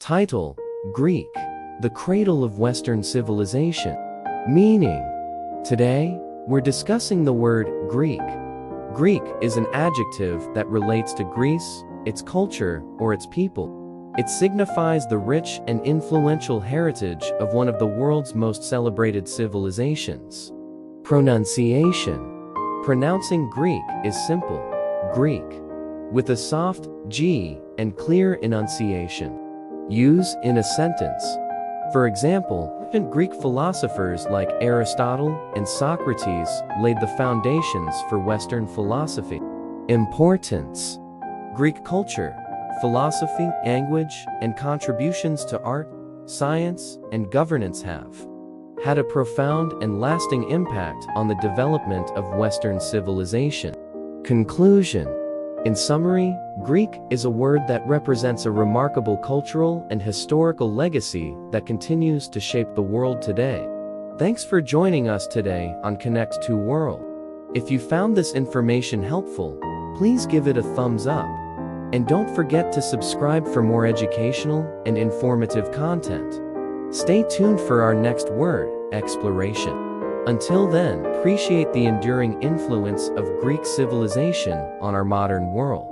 Title: Greek, the cradle of Western civilization. Meaning: today, we're discussing the word Greek. Greek is an adjective that relates to Greece, its culture, or its people. It signifies the rich and influential heritage of one of the world's most celebrated civilizations. Pronunciation. Pronouncing Greek is simple, Greek, with a soft G and clear enunciation. Use in a sentence. For example, ancient Greek philosophers like Aristotle and Socrates laid the foundations for Western philosophy. Importance. Greek culture, philosophy, language, and contributions to art, science, and governance have had a profound and lasting impact on the development of Western civilization. Conclusion. In summary, Greek is a word that represents a remarkable cultural and historical legacy that continues to shape the world today. Thanks for joining us today on Connect to World. If you found this information helpful, please give it a thumbs up. And don't forget to subscribe for more educational and informative content. Stay tuned for our next word exploration. Until then, appreciate the enduring influence of Greek civilization on our modern world.